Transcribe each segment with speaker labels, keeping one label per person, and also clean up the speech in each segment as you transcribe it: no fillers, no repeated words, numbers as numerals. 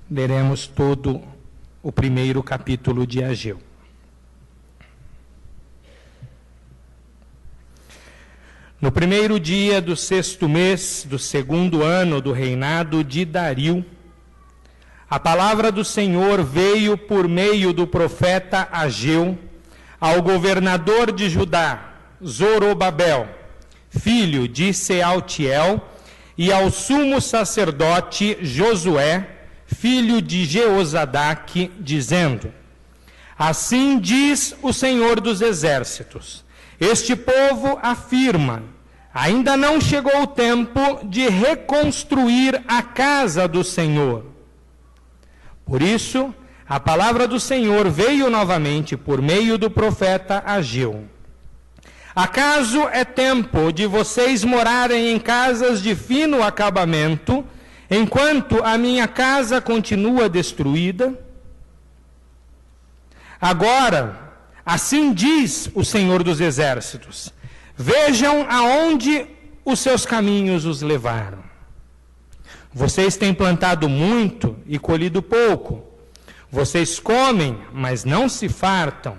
Speaker 1: leremos todo o primeiro capítulo de Ageu. No primeiro dia do 6º mês do 2º ano do reinado de Dario, a palavra do Senhor veio por meio do profeta Ageu ao governador de Judá, Zorobabel, filho de Sealtiel, e ao sumo sacerdote Josué, filho de Jeozadaque, dizendo: Assim diz o Senhor dos Exércitos, este povo afirma, ainda não chegou o tempo de reconstruir a casa do Senhor. Por isso, a palavra do Senhor veio novamente por meio do profeta Ageu. Acaso é tempo de vocês morarem em casas de fino acabamento, enquanto a minha casa continua destruída? Agora, assim diz o Senhor dos Exércitos, vejam aonde os seus caminhos os levaram. Vocês têm plantado muito e colhido pouco. Vocês comem, mas não se fartam.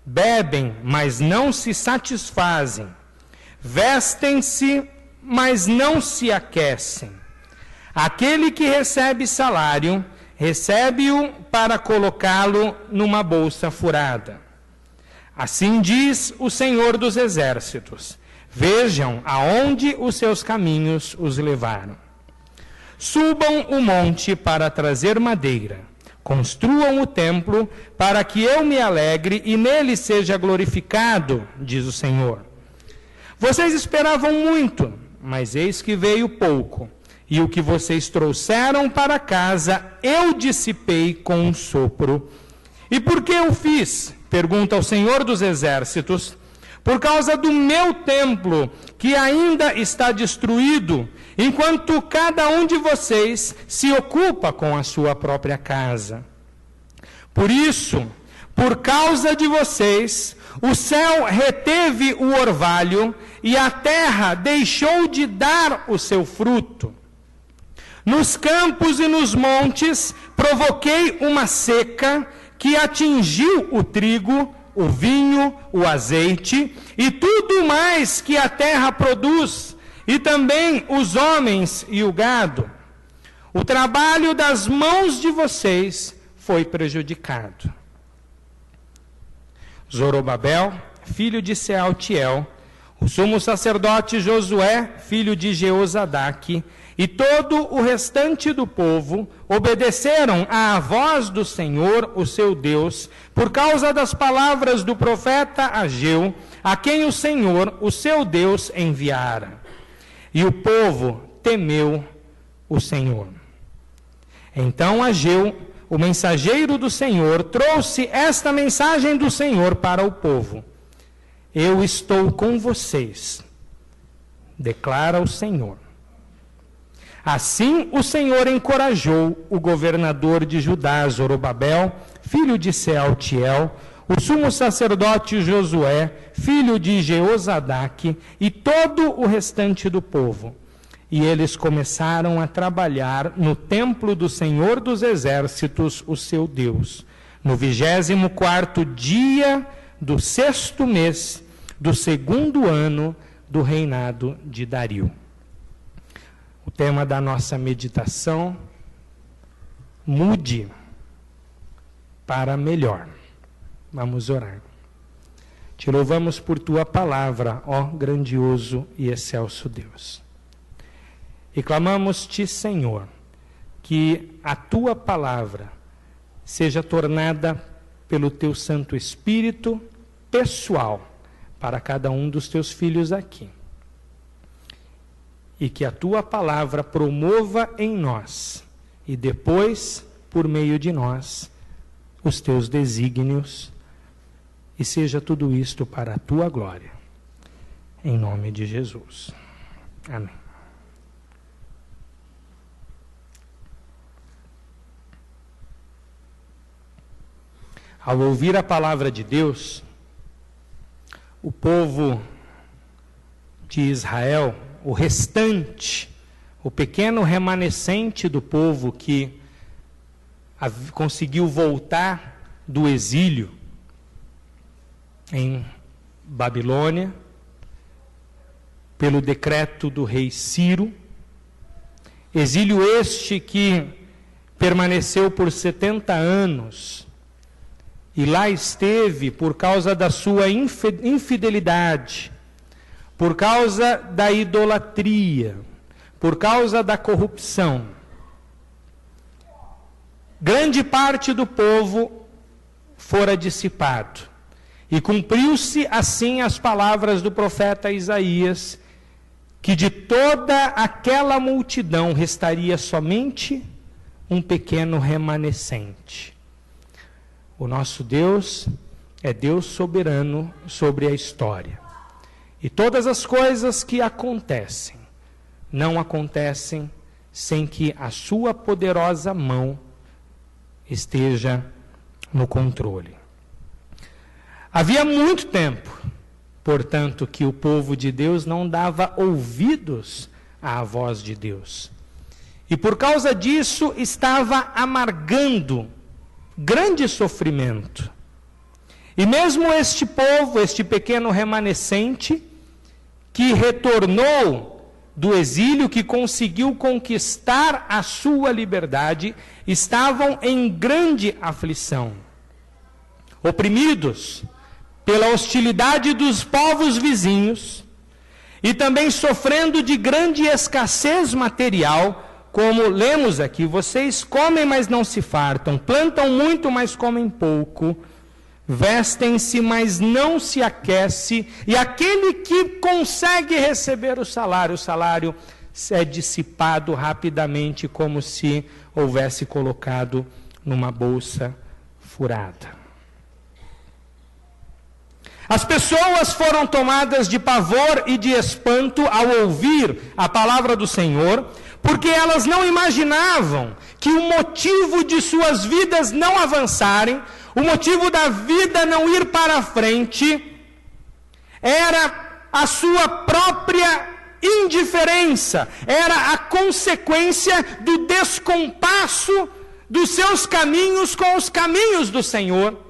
Speaker 1: Bebem, mas não se satisfazem. Vestem-se, mas não se aquecem. Aquele que recebe salário, recebe-o para colocá-lo numa bolsa furada. Assim diz o Senhor dos Exércitos, vejam aonde os seus caminhos os levaram. Subam o monte para trazer madeira, construam o templo para que eu me alegre e nele seja glorificado, diz o Senhor. Vocês esperavam muito, mas eis que veio pouco, e o que vocês trouxeram para casa eu dissipei com um sopro. E por que eu fiz? Pergunta o Senhor dos Exércitos. Por causa do meu templo, que ainda está destruído, enquanto cada um de vocês se ocupa com a sua própria casa. Por isso, por causa de vocês, o céu reteve o orvalho e a terra deixou de dar o seu fruto. Nos campos e nos montes provoquei uma seca que atingiu o trigo, o vinho, o azeite e tudo mais que a terra produz, e também os homens e o gado. O trabalho das mãos de vocês foi prejudicado. Zorobabel, filho de Sealtiel, o sumo sacerdote Josué, filho de Jeozadaque, e todo o restante do povo obedeceram à voz do Senhor, o seu Deus, por causa das palavras do profeta Ageu, a quem o Senhor, o seu Deus, enviara. E o povo temeu o Senhor. Então Ageu, o mensageiro do Senhor, trouxe esta mensagem do Senhor para o povo. Eu estou com vocês, declara o Senhor. Assim o Senhor encorajou o governador de Judá, Zorobabel, filho de Sealtiel, o sumo sacerdote Josué, filho de Jeozadaque, e todo o restante do povo. E eles começaram a trabalhar no templo do Senhor dos Exércitos, o seu Deus, no 24º dia do 6º mês do 2º ano do reinado de Dario. O tema da nossa meditação: mude para melhor. Vamos orar. Te louvamos por tua palavra, ó grandioso e excelso Deus. E clamamos-te, Senhor, que a tua palavra seja tornada pelo teu Santo Espírito pessoal para cada um dos teus filhos aqui. E que a tua palavra promova em nós, e depois, por meio de nós, os teus desígnios, e seja tudo isto para a tua glória. Em nome de Jesus. Amém. Ao ouvir a palavra de Deus, o povo de Israel, o restante, o pequeno remanescente do povo que conseguiu voltar do exílio em Babilônia, pelo decreto do rei Ciro, exílio este que permaneceu por 70 anos, e lá esteve por causa da sua infidelidade, por causa da idolatria, por causa da corrupção. Grande parte do povo fora dissipado, e cumpriu-se assim as palavras do profeta Isaías, que de toda aquela multidão restaria somente um pequeno remanescente. O nosso Deus é Deus soberano sobre a história. E todas as coisas que acontecem, não acontecem sem que a sua poderosa mão esteja no controle. Havia muito tempo, portanto, que o povo de Deus não dava ouvidos à voz de Deus. E por causa disso estava amargando grande sofrimento. E mesmo este povo, este pequeno remanescente, que retornou do exílio, que conseguiu conquistar a sua liberdade, estavam em grande aflição, oprimidos pela hostilidade dos povos vizinhos e também sofrendo de grande escassez material, como lemos aqui: vocês comem, mas não se fartam, plantam muito, mas comem pouco, vestem-se, mas não se aquece, e aquele que consegue receber o salário é dissipado rapidamente, como se houvesse colocado numa bolsa furada. As pessoas foram tomadas de pavor e de espanto ao ouvir a palavra do Senhor, porque elas não imaginavam que o motivo de suas vidas não avançarem, o motivo da vida não ir para frente, era a sua própria indiferença, era a consequência do descompasso dos seus caminhos com os caminhos do Senhor.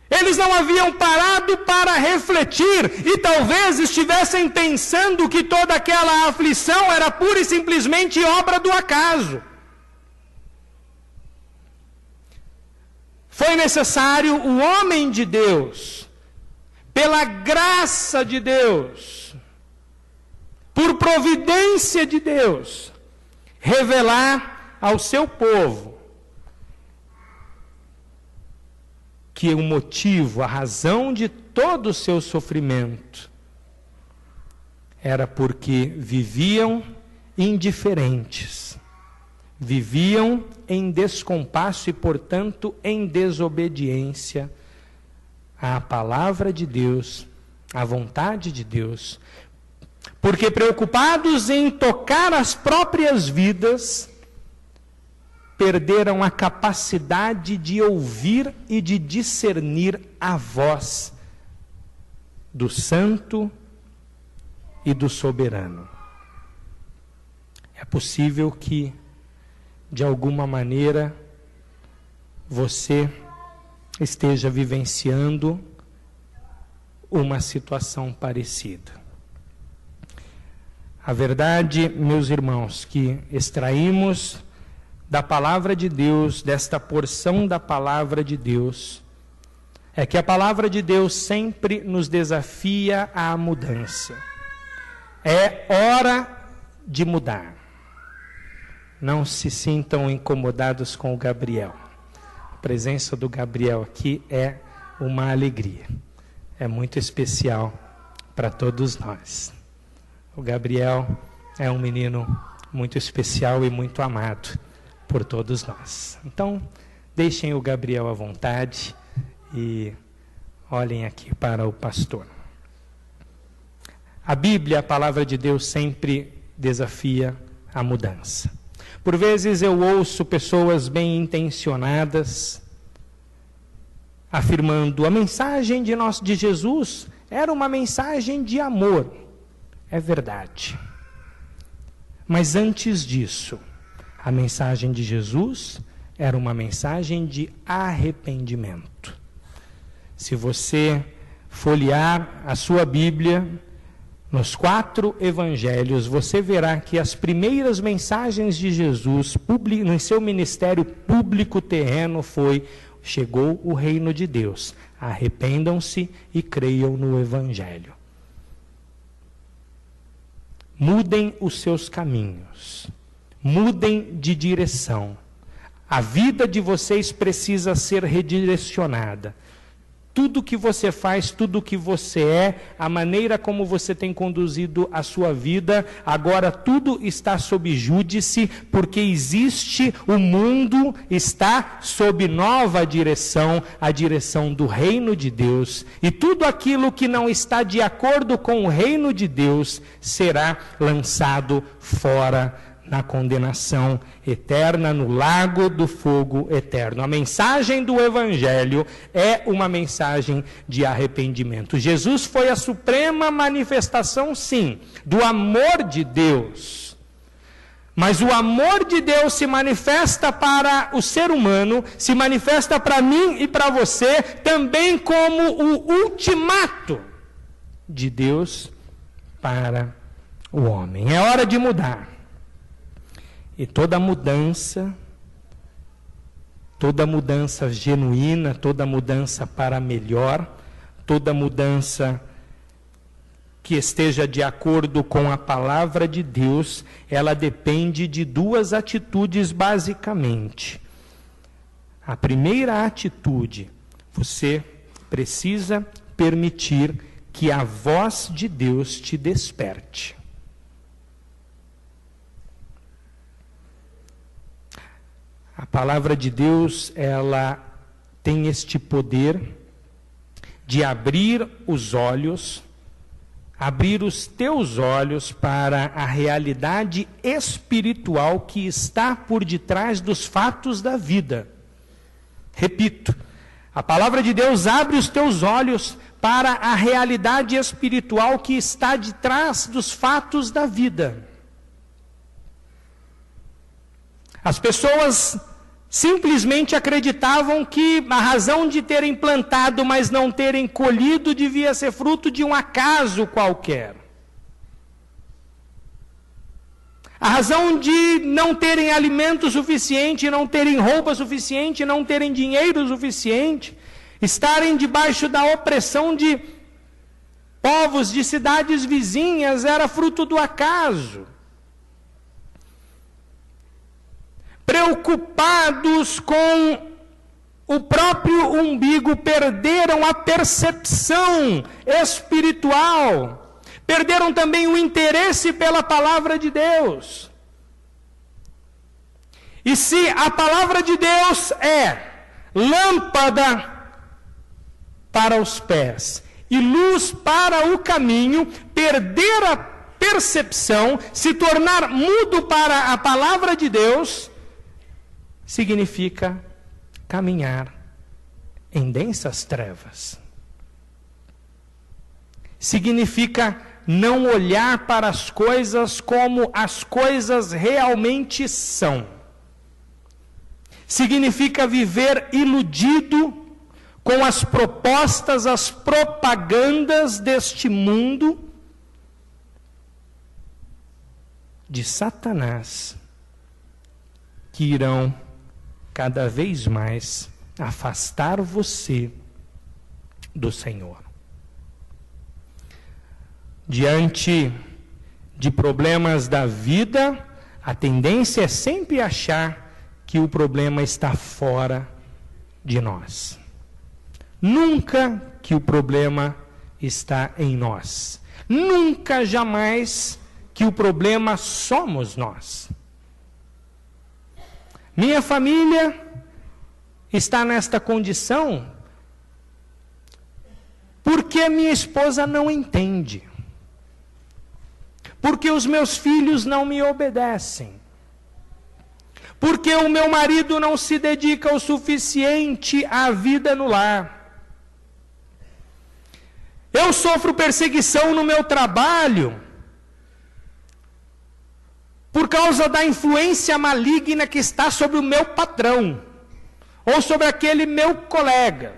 Speaker 1: Eles não haviam parado para refletir e talvez estivessem pensando que toda aquela aflição era pura e simplesmente obra do acaso. Foi necessário o homem de Deus, pela graça de Deus, por providência de Deus, revelar ao seu povo que o motivo, a razão de todo o seu sofrimento era porque viviam indiferentes, viviam em descompasso e, portanto, em desobediência à palavra de Deus, à vontade de Deus, porque preocupados em tocar as próprias vidas, perderam a capacidade de ouvir e de discernir a voz do Santo e do Soberano. É possível que, de alguma maneira, você esteja vivenciando uma situação parecida. A verdade, meus irmãos, que extraímos da palavra de Deus, desta porção da palavra de Deus, é que a palavra de Deus sempre nos desafia à mudança. É hora de mudar. Não se sintam incomodados com o Gabriel. A presença do Gabriel aqui é uma alegria. É muito especial para todos nós. O Gabriel é um menino muito especial e muito amado por todos nós. Então, deixem o Gabriel à vontade e olhem aqui para o pastor. A Bíblia, a palavra de Deus, sempre desafia a mudança. Por vezes eu ouço pessoas bem intencionadas afirmando: a mensagem de Jesus era uma mensagem de amor. É verdade. Mas antes disso, A mensagem de Jesus era uma mensagem de arrependimento. Se você folhear a sua Bíblia, nos 4 evangelhos, você verá que as primeiras mensagens de Jesus no seu ministério público terreno foi: chegou o reino de Deus, arrependam-se e creiam no Evangelho. Mudem os seus caminhos, mudem de direção. A vida de vocês precisa ser redirecionada. Tudo que você faz, tudo que você é, a maneira como você tem conduzido a sua vida, agora tudo está sob júdice, porque o mundo está sob nova direção, a direção do reino de Deus. E tudo aquilo que não está de acordo com o reino de Deus será lançado fora na condenação eterna, no lago do fogo eterno. A mensagem do Evangelho é uma mensagem de arrependimento. Jesus foi a suprema manifestação, sim, do amor de Deus. Mas o amor de Deus se manifesta para o ser humano, se manifesta para mim e para você, também como o ultimato de Deus para o homem. É hora de mudar. E toda mudança genuína, toda mudança para melhor, toda mudança que esteja de acordo com a palavra de Deus, ela depende de 2 atitudes basicamente. A primeira atitude, você precisa permitir que a voz de Deus te desperte. A palavra de Deus, ela tem este poder de abrir os olhos, abrir os teus olhos para a realidade espiritual que está por detrás dos fatos da vida. Repito, a palavra de Deus abre os teus olhos para a realidade espiritual que está detrás dos fatos da vida. As pessoas simplesmente acreditavam que a razão de terem plantado, mas não terem colhido, devia ser fruto de um acaso qualquer. A razão de não terem alimento suficiente, não terem roupa suficiente, não terem dinheiro suficiente, estarem debaixo da opressão de povos, de cidades vizinhas, era fruto do acaso. Preocupados com o próprio umbigo, perderam a percepção espiritual, perderam também o interesse pela palavra de Deus. E se a palavra de Deus é lâmpada para os pés e luz para o caminho, perder a percepção, se tornar mudo para a palavra de Deus, significa caminhar em densas trevas. Significa não olhar para as coisas como as coisas realmente são. Significa viver iludido com as propostas, as propagandas deste mundo de Satanás, que irão cada vez mais afastar você do Senhor. Diante de problemas da vida, a tendência é sempre achar que o problema está fora de nós. Nunca que o problema está em nós. Nunca, jamais, que o problema somos nós. Minha família está nesta condição porque minha esposa não entende. Porque os meus filhos não me obedecem. Porque o meu marido não se dedica o suficiente à vida no lar. Eu sofro perseguição no meu trabalho por causa da influência maligna que está sobre o meu patrão, ou sobre aquele meu colega.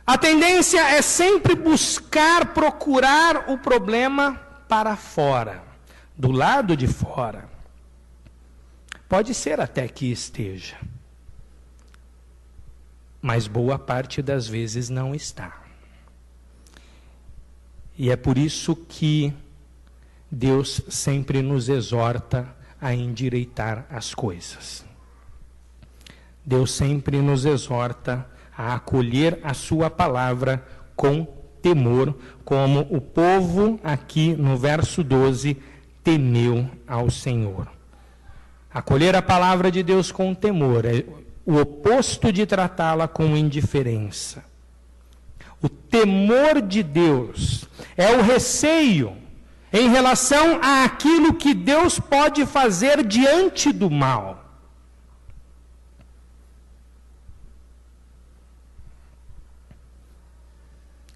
Speaker 1: A tendência é sempre procurar o problema para fora, do lado de fora. Pode ser até que esteja, mas boa parte das vezes não está. E é por isso que Deus sempre nos exorta a endireitar as coisas. Deus sempre nos exorta a acolher a sua palavra com temor, como o povo aqui no verso 12 temeu ao Senhor. Acolher a palavra de Deus com temor é o oposto de tratá-la com indiferença. O temor de Deus é o receio em relação àquilo que Deus pode fazer diante do mal.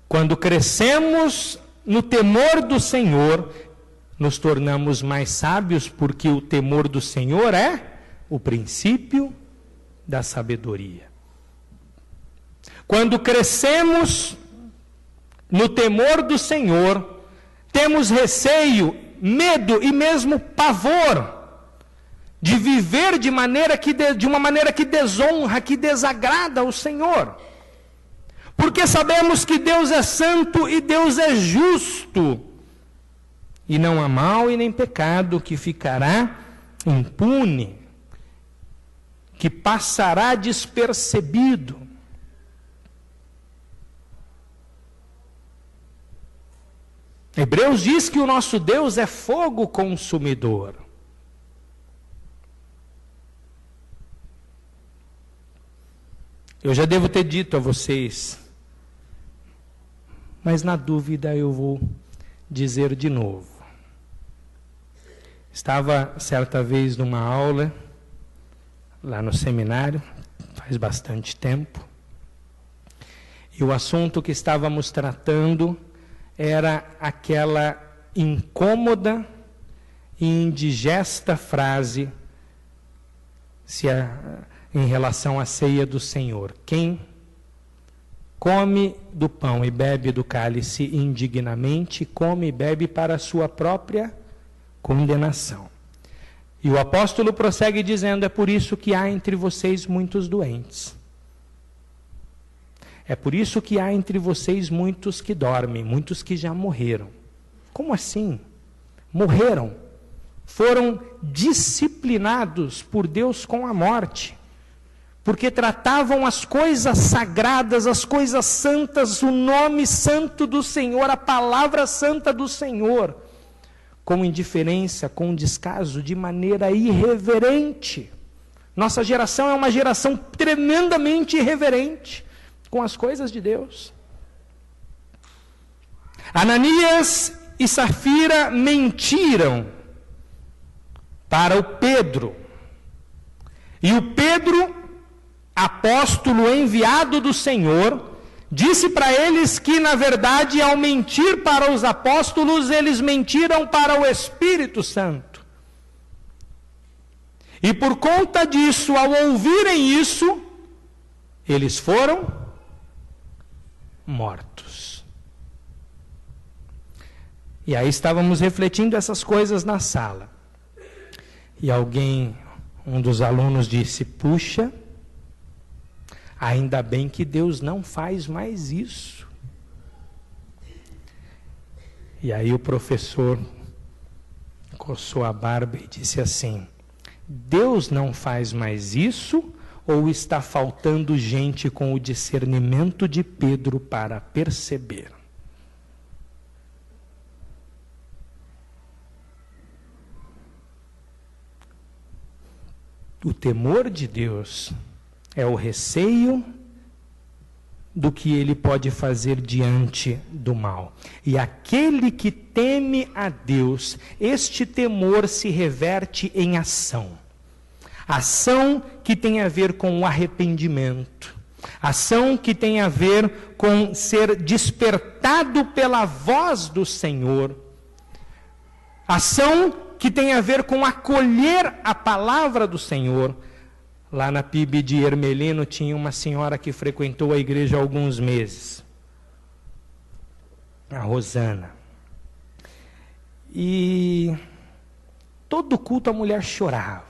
Speaker 1: Quando crescemos no temor do Senhor, nos tornamos mais sábios, porque o temor do Senhor é o princípio da sabedoria. Quando crescemos no temor do Senhor, temos receio, medo e mesmo pavor de viver de uma maneira que desonra, que desagrada ao Senhor. Porque sabemos que Deus é santo e Deus é justo. E não há mal e nem pecado que ficará impune, que passará despercebido. Hebreus diz que o nosso Deus é fogo consumidor. Eu já devo ter dito a vocês, mas na dúvida eu vou dizer de novo. Estava certa vez numa aula, lá no seminário, faz bastante tempo, e o assunto que estávamos tratando era aquela incômoda e indigesta frase em relação à ceia do Senhor. Quem come do pão e bebe do cálice indignamente, come e bebe para a sua própria condenação. E o apóstolo prossegue dizendo: é por isso que há entre vocês muitos doentes. É por isso que há entre vocês muitos que dormem, muitos que já morreram. Como assim? Morreram. Foram disciplinados por Deus com a morte, porque tratavam as coisas sagradas, as coisas santas, o nome santo do Senhor, a palavra santa do Senhor, com indiferença, com descaso, de maneira irreverente. Nossa geração é uma geração tremendamente irreverente com as coisas de Deus. Ananias e Safira mentiram para o Pedro. E o Pedro, apóstolo enviado do Senhor, disse para eles que, na verdade, ao mentir para os apóstolos, eles mentiram para o Espírito Santo. E por conta disso, ao ouvirem isso, eles foram mortos. E aí estávamos refletindo essas coisas na sala. E um dos alunos disse: puxa, ainda bem que Deus não faz mais isso. E aí o professor coçou a barba e disse assim: Deus não faz mais isso, ou está faltando gente com o discernimento de Pedro para perceber? O temor de Deus é o receio do que ele pode fazer diante do mal. E aquele que teme a Deus, este temor se reverte em ação. Ação que tem a ver com o arrependimento. Ação que tem a ver com ser despertado pela voz do Senhor. Ação que tem a ver com acolher a palavra do Senhor. Lá na PIB de Ermelino tinha uma senhora que frequentou a igreja há alguns meses, a Rosana. E todo culto a mulher chorava.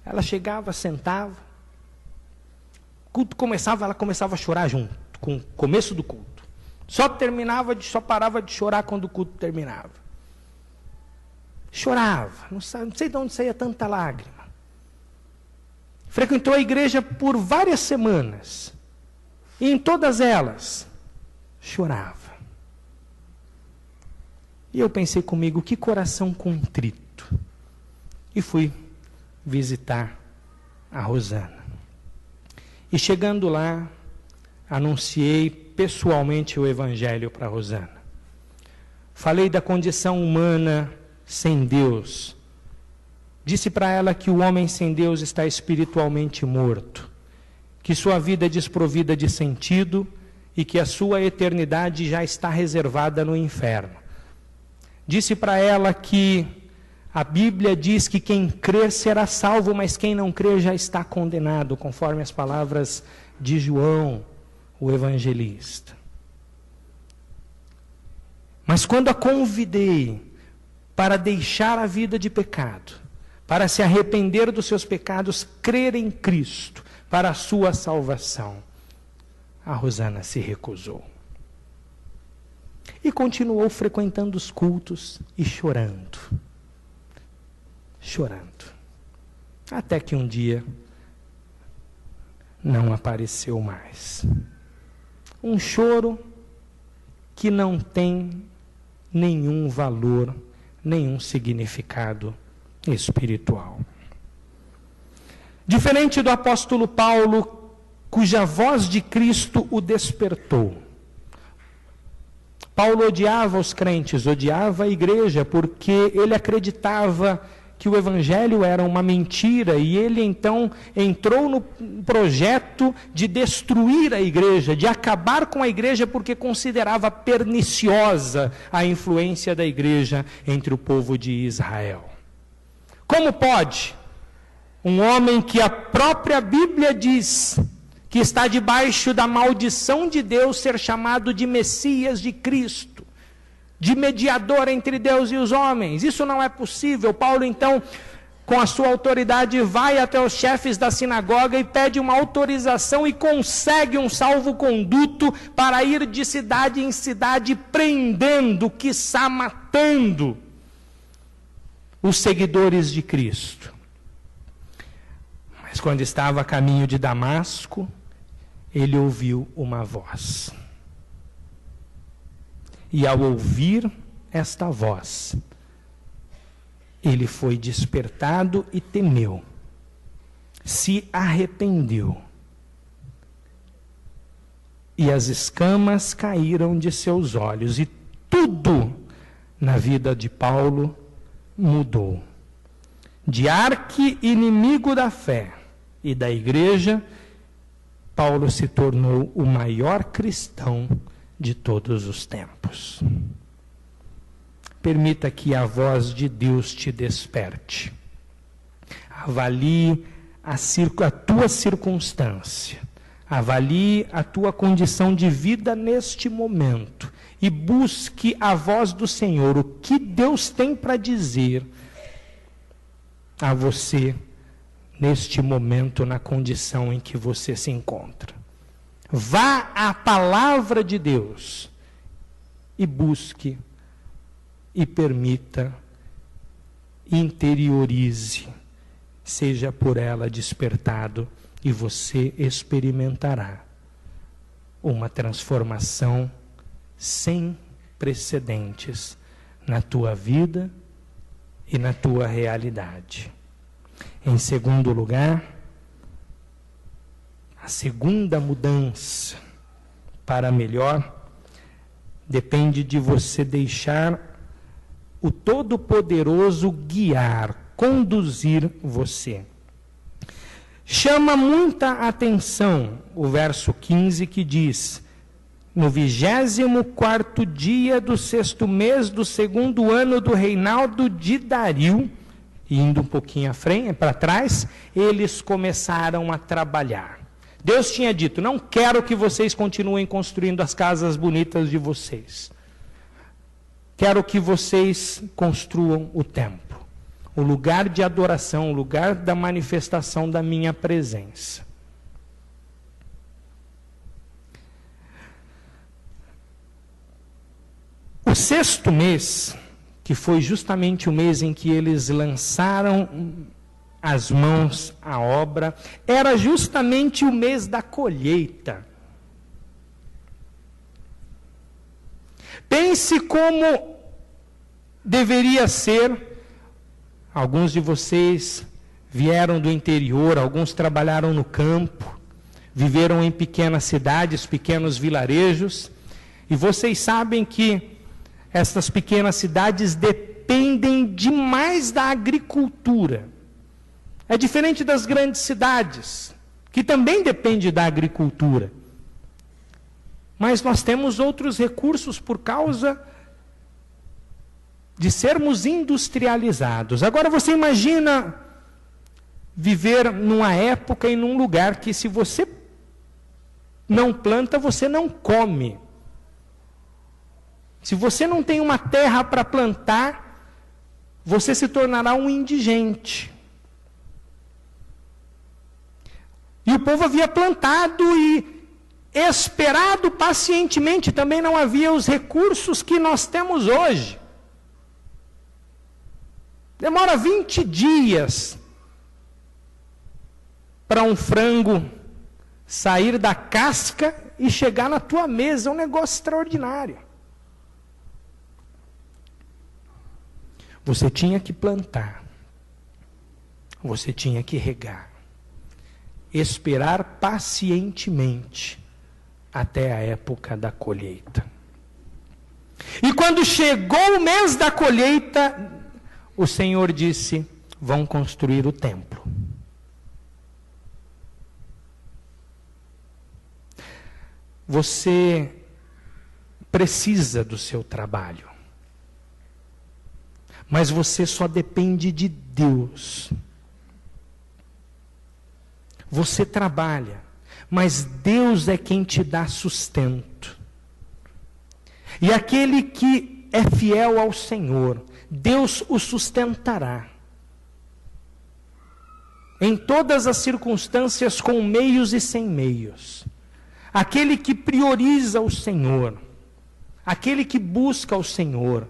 Speaker 1: Ela chegava, sentava, o culto começava, ela começava a chorar junto com o começo do culto. Só parava de chorar quando o culto terminava. Chorava, não sei de onde saía tanta lágrima. Frequentou a igreja por várias semanas, e em todas elas, chorava. E eu pensei comigo, que coração contrito. E fui visitar a Rosana. E chegando lá, anunciei pessoalmente o Evangelho para a Rosana. Falei da condição humana sem Deus. Disse para ela que o homem sem Deus está espiritualmente morto, que sua vida é desprovida de sentido e que a sua eternidade já está reservada no inferno. Disse para ela que a Bíblia diz que quem crer será salvo, mas quem não crer já está condenado, conforme as palavras de João, o evangelista. Mas quando a convidei para deixar a vida de pecado, para se arrepender dos seus pecados, crer em Cristo para a sua salvação, a Rosana se recusou. E continuou frequentando os cultos e chorando. Chorando. Até que um dia não apareceu mais. Um choro que não tem nenhum valor, nenhum significado espiritual. Diferente do apóstolo Paulo, cuja voz de Cristo o despertou. Paulo odiava os crentes, odiava a igreja, porque ele acreditava que o evangelho era uma mentira, e ele então entrou no projeto de destruir a igreja, de acabar com a igreja, porque considerava perniciosa a influência da igreja entre o povo de Israel. Como pode um homem que a própria Bíblia diz que está debaixo da maldição de Deus ser chamado de Messias de Cristo, de mediador entre Deus e os homens? Isso não é possível. Paulo, então, com a sua autoridade, vai até os chefes da sinagoga e pede uma autorização e consegue um salvo-conduto para ir de cidade em cidade, prendendo, quiçá matando os seguidores de Cristo. Mas quando estava a caminho de Damasco, ele ouviu uma voz. E ao ouvir esta voz, ele foi despertado e temeu, se arrependeu, e as escamas caíram de seus olhos, e tudo na vida de Paulo mudou. De arqui-inimigo da fé e da igreja, Paulo se tornou o maior cristão de todos os tempos. Permita que a voz de Deus te desperte. Avalie a tua circunstância. Avalie a tua condição de vida neste momento. E busque a voz do Senhor. O que Deus tem para dizer a você neste momento, na condição em que você se encontra. Vá à palavra de Deus e busque e permita, interiorize, seja por ela despertado, e você experimentará uma transformação sem precedentes na tua vida e na tua realidade. Em segundo lugar, a segunda mudança para melhor depende de você deixar o Todo-Poderoso guiar, conduzir você. Chama muita atenção o verso 15 que diz: no 24º dia do 6º mês do 2º ano do reinado de Dario, indo um pouquinho à frente, para trás, eles começaram a trabalhar. Deus tinha dito: não quero que vocês continuem construindo as casas bonitas de vocês. Quero que vocês construam o templo, o lugar de adoração, o lugar da manifestação da minha presença. O 6º mês, que foi justamente o mês em que eles lançaram as mãos à obra, era justamente o mês da colheita. Pense como deveria ser. Alguns de vocês vieram do interior, alguns trabalharam no campo, viveram em pequenas cidades, pequenos vilarejos, e vocês sabem que essas pequenas cidades dependem demais da agricultura. É diferente das grandes cidades, que também dependem da agricultura. Mas nós temos outros recursos por causa de sermos industrializados. Agora você imagina viver numa época e num lugar que, se você não planta, você não come. Se você não tem uma terra para plantar, você se tornará um indigente. E o povo havia plantado e esperado pacientemente, também não havia os recursos que nós temos hoje. Demora 20 dias para um frango sair da casca e chegar na tua mesa. É um negócio extraordinário. Você tinha que plantar, você tinha que regar, esperar pacientemente até a época da colheita. E quando chegou o mês da colheita, o Senhor disse: vão construir o templo. Você precisa do seu trabalho, mas você só depende de Deus. Você trabalha, mas Deus é quem te dá sustento. E aquele que é fiel ao Senhor, Deus o sustentará. Em todas as circunstâncias, com meios e sem meios. Aquele que prioriza o Senhor, aquele que busca o Senhor,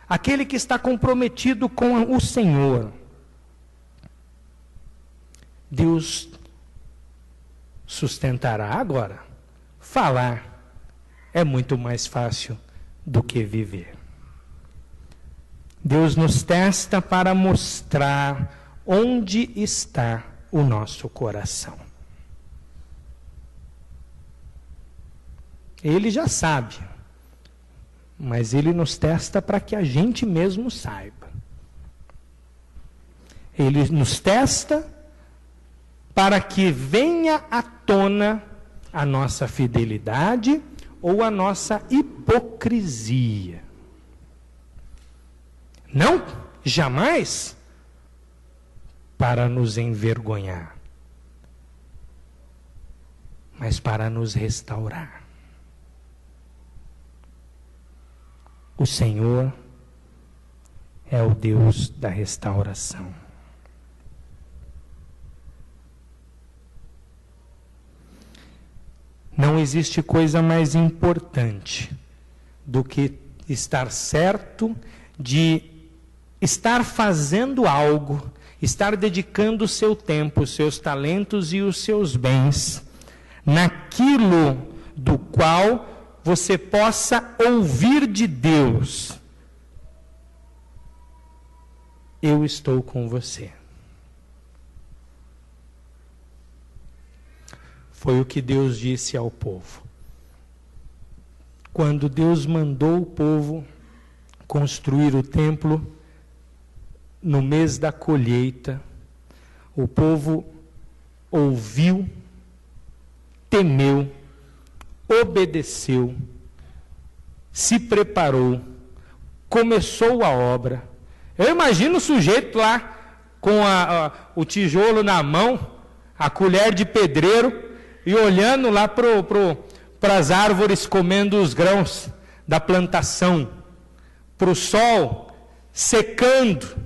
Speaker 1: aquele que está comprometido com o Senhor, Deus sustentará. Agora, falar é muito mais fácil do que viver. Deus nos testa para mostrar onde está o nosso coração. Ele já sabe, mas Ele nos testa para que a gente mesmo saiba. Ele nos testa para que venha à tona a nossa fidelidade ou a nossa hipocrisia. Não, jamais para nos envergonhar, mas para nos restaurar. O Senhor é o Deus da restauração. Não existe coisa mais importante do que estar certo de estar fazendo algo, estar dedicando o seu tempo, os seus talentos e os seus bens naquilo do qual você possa ouvir de Deus: eu estou com você. Foi o que Deus disse ao povo. Quando Deus mandou o povo construir o templo, no mês da colheita, o povo ouviu, temeu, obedeceu se preparou, começou a obra. Eu imagino o sujeito lá com o tijolo na mão, a colher de pedreiro, e olhando lá para as árvores comendo os grãos da plantação, para o sol secando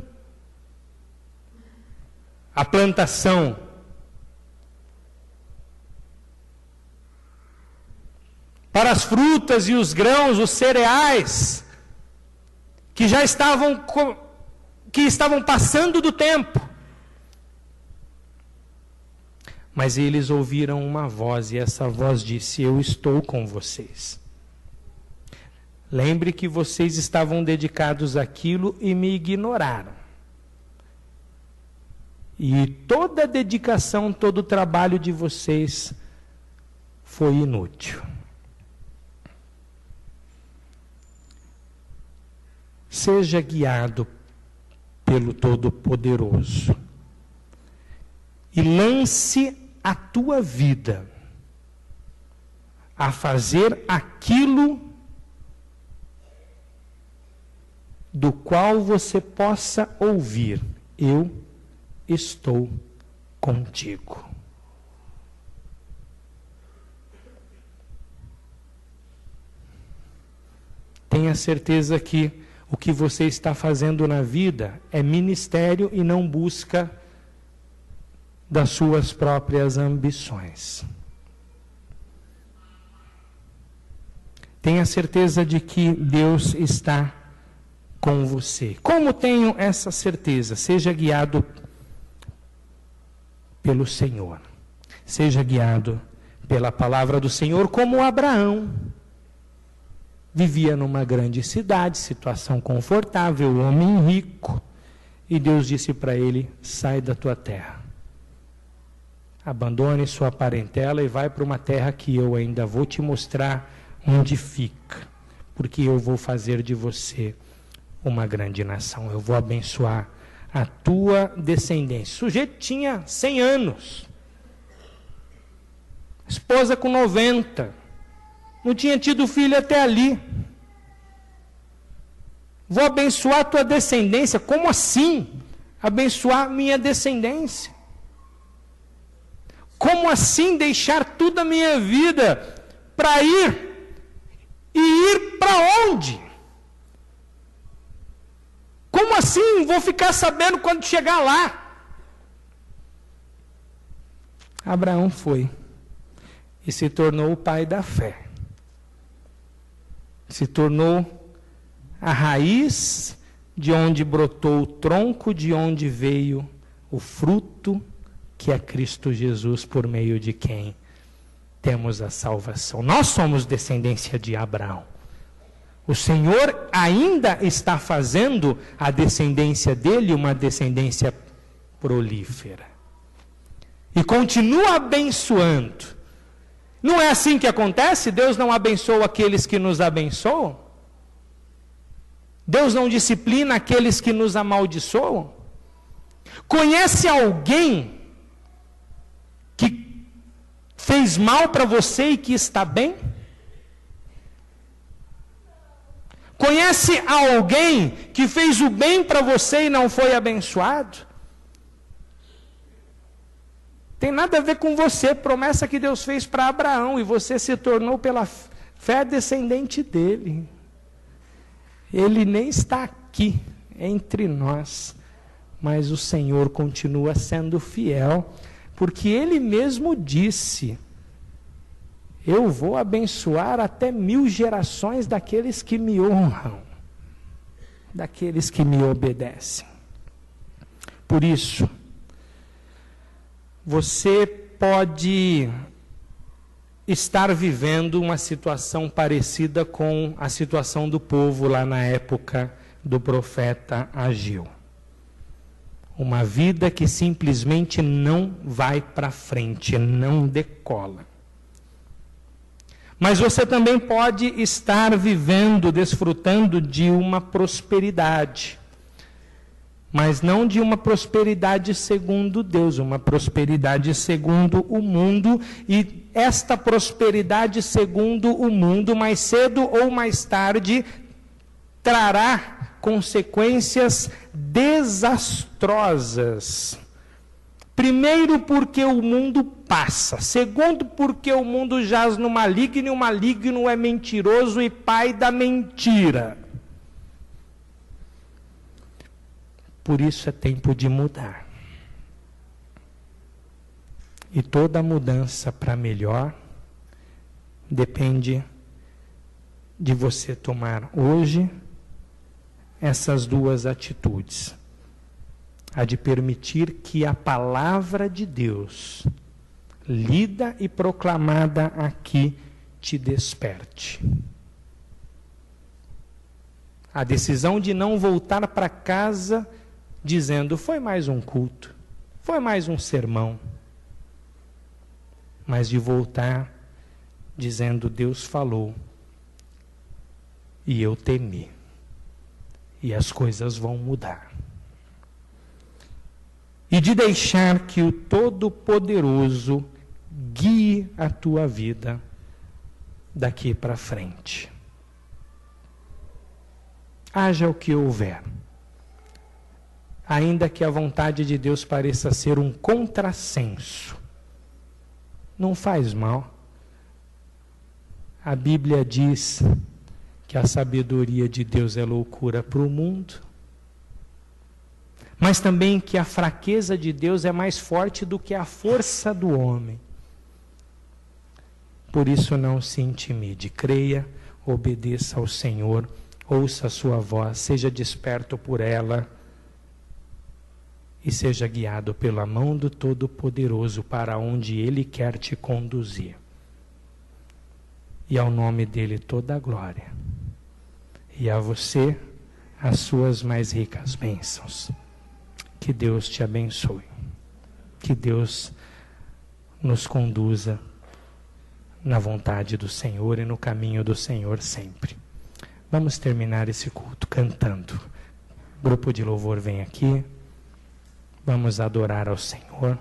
Speaker 1: a plantação. Para as frutas e os grãos, os cereais, que já estavam passando do tempo. Mas eles ouviram uma voz, e essa voz disse: eu estou com vocês. Lembre que vocês estavam dedicados àquilo e me ignoraram. E toda a dedicação, todo o trabalho de vocês foi inútil. Seja guiado pelo Todo-Poderoso e lance a tua vida a fazer aquilo do qual você possa ouvir: eu estou contigo. Tenha certeza que o que você está fazendo na vida é ministério e não busca das suas próprias ambições. Tenha certeza de que Deus está com você. Como tenho essa certeza? Seja guiado pelo Senhor. Seja guiado pela palavra do Senhor, como Abraão. Vivia numa grande cidade, situação confortável, homem rico. E Deus disse para ele: sai da tua terra. Abandone sua parentela e vai para uma terra que eu ainda vou te mostrar onde fica. Porque eu vou fazer de você uma grande nação. Eu vou abençoar a tua descendência. O sujeito tinha 100 anos. Esposa com 90. Não tinha tido filho até ali. Vou abençoar a tua descendência. Como assim? Abençoar minha descendência? Como assim deixar tudo a minha vida para ir? E ir para onde? Como assim? Vou ficar sabendo quando chegar lá. Abraão foi e se tornou o pai da fé. Se tornou a raiz de onde brotou o tronco, de onde veio o fruto, que é Cristo Jesus, por meio de quem temos a salvação. Nós somos descendência de Abraão. O Senhor ainda está fazendo a descendência dele uma descendência prolífera. E continua abençoando. Não é assim que acontece? Deus não abençoa aqueles que nos abençoam? Deus não disciplina aqueles que nos amaldiçoam? Conhece alguém que fez mal para você e que está bem? Conhece alguém que fez o bem para você e não foi abençoado? Tem nada a ver com você, promessa que Deus fez para Abraão, e você se tornou pela fé descendente dele. Ele nem está aqui entre nós, mas o Senhor continua sendo fiel, porque Ele mesmo disse: eu vou abençoar até 1000 gerações daqueles que me honram, daqueles que me obedecem. Por isso, você pode estar vivendo uma situação parecida com a situação do povo lá na época do profeta Ageu. Uma vida que simplesmente não vai para frente, não decola. Mas você também pode estar vivendo, desfrutando de uma prosperidade. mas não de uma prosperidade segundo Deus, uma prosperidade segundo o mundo, e esta prosperidade segundo o mundo, mais cedo ou mais tarde, trará consequências desastrosas. Primeiro, porque o mundo passa. Segundo, porque o mundo jaz no maligno, e o maligno é mentiroso e pai da mentira. Por isso é tempo de mudar. E toda mudança para melhor depende de você tomar hoje essas duas atitudes. A de permitir que a palavra de Deus, lida e proclamada aqui, te desperte. A decisão de não voltar para casa dizendo, foi mais um culto, foi mais um sermão. Mas de voltar dizendo, Deus falou, e eu temi, e as coisas vão mudar. E de deixar que o Todo-Poderoso guie a tua vida daqui para frente. Haja o que houver. Ainda que a vontade de Deus pareça ser um contrassenso, não faz mal. A Bíblia diz que a sabedoria de Deus é loucura para o mundo, mas também que a fraqueza de Deus é mais forte do que a força do homem. Por isso não se intimide, creia, obedeça ao Senhor, ouça a sua voz, seja desperto por ela e seja guiado pela mão do Todo-Poderoso para onde Ele quer te conduzir. E ao nome dEle toda a glória. E a você as suas mais ricas bênçãos. Que Deus te abençoe. Que Deus nos conduza na vontade do Senhor e no caminho do Senhor sempre. Vamos terminar esse culto cantando. O grupo de louvor vem aqui. Vamos adorar ao Senhor.